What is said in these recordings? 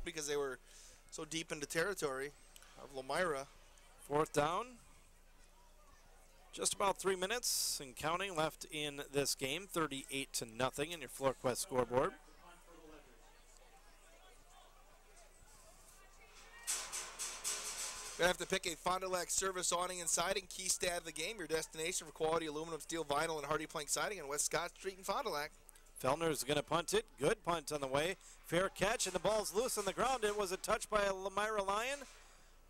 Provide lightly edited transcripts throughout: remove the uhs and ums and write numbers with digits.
because they were so deep into territory of Lomira. Fourth down. Just about 3 minutes and counting left in this game. 38-0 in your FloorQuest scoreboard. Gonna have to pick a Fond du Lac service awning and siding, key stat of the game, your destination for quality aluminum, steel, vinyl, and hardy plank siding on West Scott Street in Fond du Lac. Fellner's going to punt it. Good punt on the way. Fair catch, and the ball's loose on the ground. It was a touch by a Lomira Lion.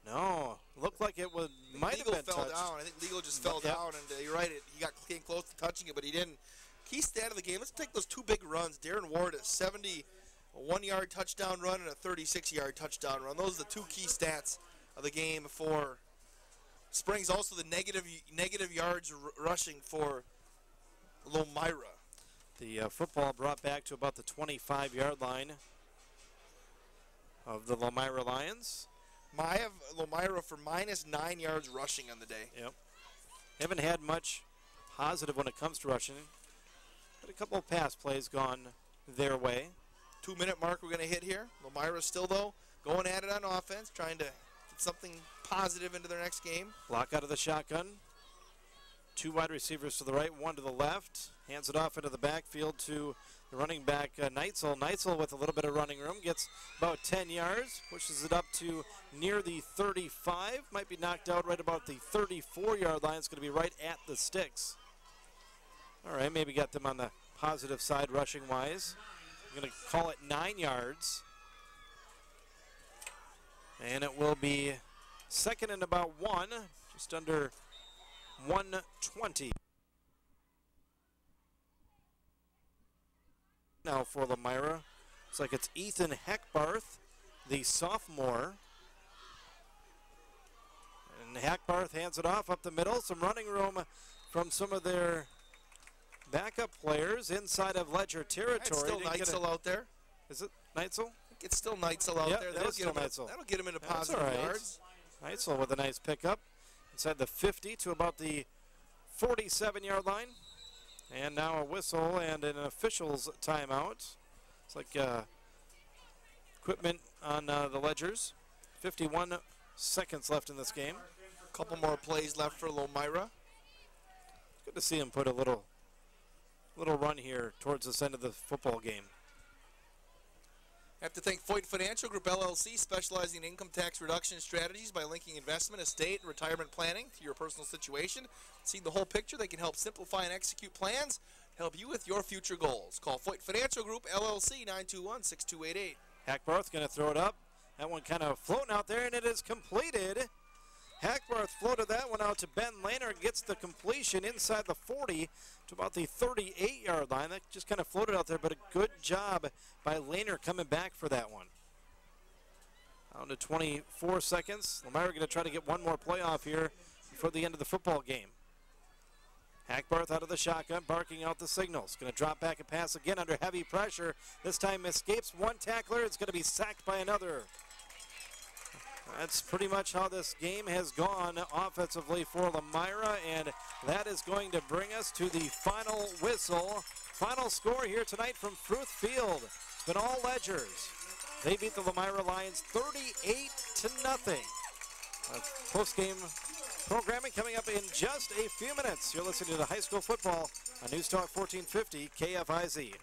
No, looked like it might have been touched. Legal fell down. I think Legal just fell down, and you're right. He came close to touching it, but he didn't. Key stat of the game. Let's take those two big runs. Darren Ward, a 71-yard touchdown run and a 36-yard touchdown run. Those are the two key stats of the game for Springs. Also, the negative yards rushing for Lomira. The football brought back to about the 25-yard line of the Lomira Lions. I have Lomira for -9 yards rushing on the day. Yep. Haven't had much positive when it comes to rushing, but a couple of pass plays gone their way. 2-minute mark we're going to hit here. Lomira still, though, going at it on offense, trying to get something positive into their next game. Block out of the shotgun. Two wide receivers to the right, one to the left. Hands it off into the backfield to the running back, Neitzel. Neitzel with a little bit of running room, gets about 10 yards, pushes it up to near the 35. Might be knocked out right about the 34-yard line. It's going to be right at the sticks. All right, maybe got them on the positive side rushing-wise. I'm going to call it 9 yards. And it will be second and about 1, just under 120. Now for Lomira, looks like it's Ethan Heckbarth, the sophomore. And Heckbarth hands it off up the middle. Some running room from some of their backup players inside of Ledger territory. It's still Neitzel out there. Is it Neitzel? I think it's still Neitzel out there. That'll get him into positive yards. Neitzel with a nice pickup inside the 50 to about the 47-yard line. And now a whistle and an official's timeout. It's like equipment on the Ledgers. 51 seconds left in this game. A couple more plays left for Lomira. Good to see him put a little run here towards this end of the football game. I have to thank Foyt Financial Group LLC, specializing in income tax reduction strategies by linking investment, estate, and retirement planning to your personal situation. Seeing the whole picture, they can help simplify and execute plans to help you with your future goals. Call Foyt Financial Group LLC 921-6288. Hackbarth going to throw it up. That one kind of floating out there, and it is completed. Hackbarth floated that one out to Ben Lehner, gets the completion inside the 40 to about the 38-yard line. That just kind of floated out there, but a good job by Lehner coming back for that one. Down to 24 seconds. Lomira going to try to get one more playoff here before the end of the football game. Hackbarth out of the shotgun, barking out the signals. Going to drop back and pass again under heavy pressure. This time escapes one tackler. It's going to be sacked by another. That's pretty much how this game has gone offensively for Lomira, and that is going to bring us to the final whistle. Final score here tonight from Fruth Field. It's been all Ledgers. They beat the Lomira Lions 38-0. Post-game programming coming up in just a few minutes. You're listening to high school football on News Talk 1450 KFIZ.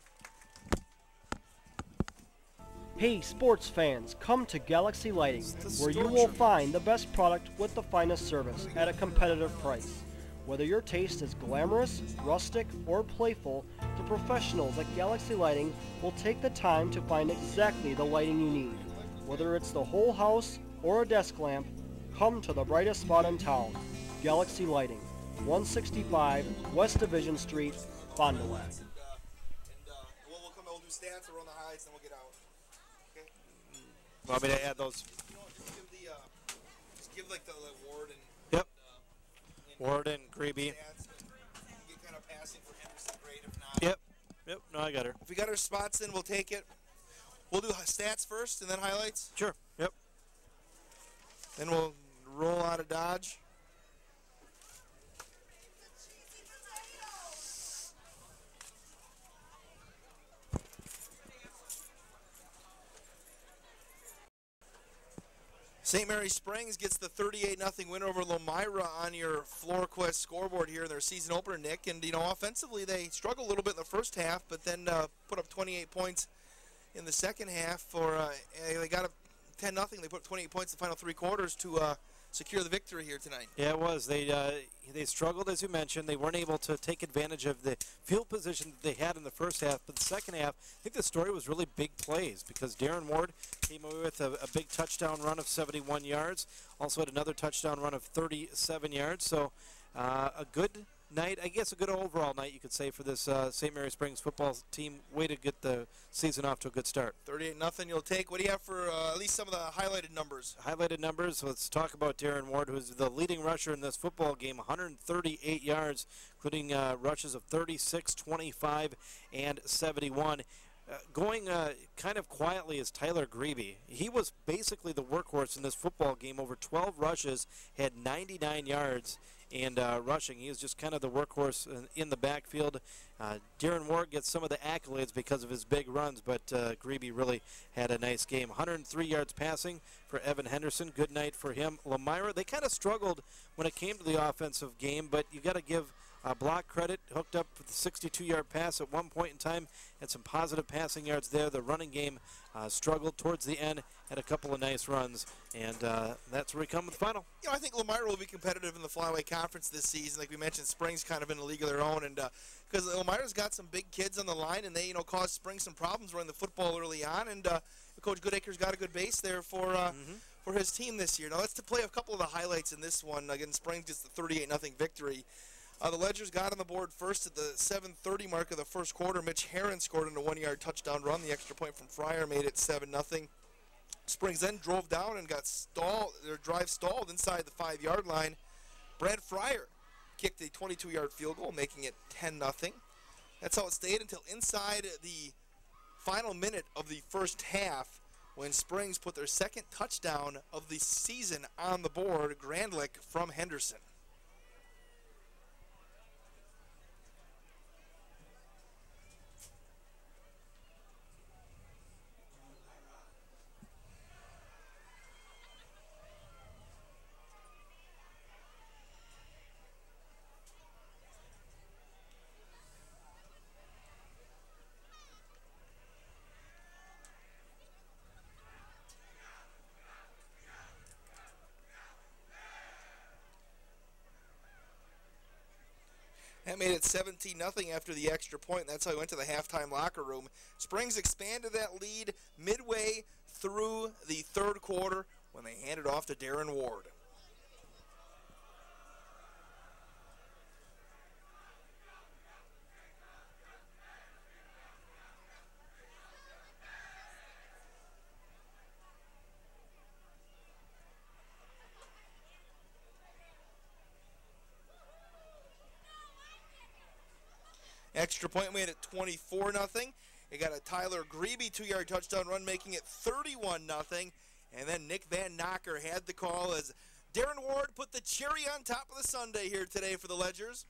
Hey sports fans, come to Galaxy Lighting, where you will find the best product with the finest service at a competitive price. Whether your taste is glamorous, rustic, or playful, the professionals at Galaxy Lighting will take the time to find exactly the lighting you need. Whether it's the whole house or a desk lamp, come to the brightest spot in town, Galaxy Lighting, 165 West Division Street, Fond du Lac. We'll do stats, we'll run the highlights, then we'll get out. Want me to add those? Just give like the Ward and yep. Ward and Grebe. Get kind of passing for Henderson, great. If not, Yep. No, I got her. If we got our spots in, we'll take it. We'll do stats first and then highlights. Sure. Yep. Then we'll roll out of Dodge. St. Mary Springs gets the 38-0 win over Lomira on your FloorQuest scoreboard here in their season opener, Nick. And, offensively they struggled a little bit in the first half, but then put up 28 points in the second half. They got up 10-0. They put up 28 points in the final three quarters to secure the victory here tonight. Yeah, it was. They struggled, as you mentioned. They weren't able to take advantage of the field position that they had in the first half. But the second half, I think the story was really big plays because Darren Ward came away with a big touchdown run of 71 yards. Also had another touchdown run of 37 yards. So a good night, I guess a good overall night, you could say, for this St. Mary Springs football team. Way to get the season off to a good start. 38-0 you'll take. What do you have for at least some of the highlighted numbers? Highlighted numbers, let's talk about Darren Ward, who's the leading rusher in this football game. 138 yards, including rushes of 36, 25, and 71. Going kind of quietly is Tyler Grebe. He was basically the workhorse in this football game. Over 12 rushes, had 99 yards and rushing. He is just kind of the workhorse in the backfield. Darren Ward gets some of the accolades because of his big runs, but Grebe really had a nice game. 103 yards passing for Evan Henderson. Good night for him. Lomira, they kind of struggled when it came to the offensive game, but you got to give Block credit. Hooked up with a 62-yard pass at one point in time. Had some positive passing yards there. The running game struggled towards the end. Had a couple of nice runs, and that's where we come with the final. I think Lomira will be competitive in the Flyway Conference this season. Like we mentioned, Springs kind of in a league of their own, and because Lomira's got some big kids on the line, and they caused Springs some problems running the football early on, and Coach Goodacre's got a good base there for his team this year. Now let's play a couple of the highlights in this one. Again, Springs gets the 38-0 victory. The Ledgers got on the board first at the 7:30 mark of the first quarter. Mitch Herron scored on a 1-yard touchdown run. The extra point from Fryer made it 7-0. Springs then drove down and got stalled. Their drive stalled inside the 5-yard line. Brad Fryer kicked a 22-yard field goal, making it 10-0. That's how it stayed until inside the final minute of the first half, when Springs put their second touchdown of the season on the board. Grandlick from Henderson. That made it 17-0 after the extra point. That's how he went to the halftime locker room. Springs expanded that lead midway through the third quarter when they handed off to Darren Ward. Extra point made it 24-0. It got a Tyler Grebe 2-yard touchdown run, making it 31-0. And then Nick Van Knocker had the call as Darren Ward put the cherry on top of the sundae here today for the Ledgers.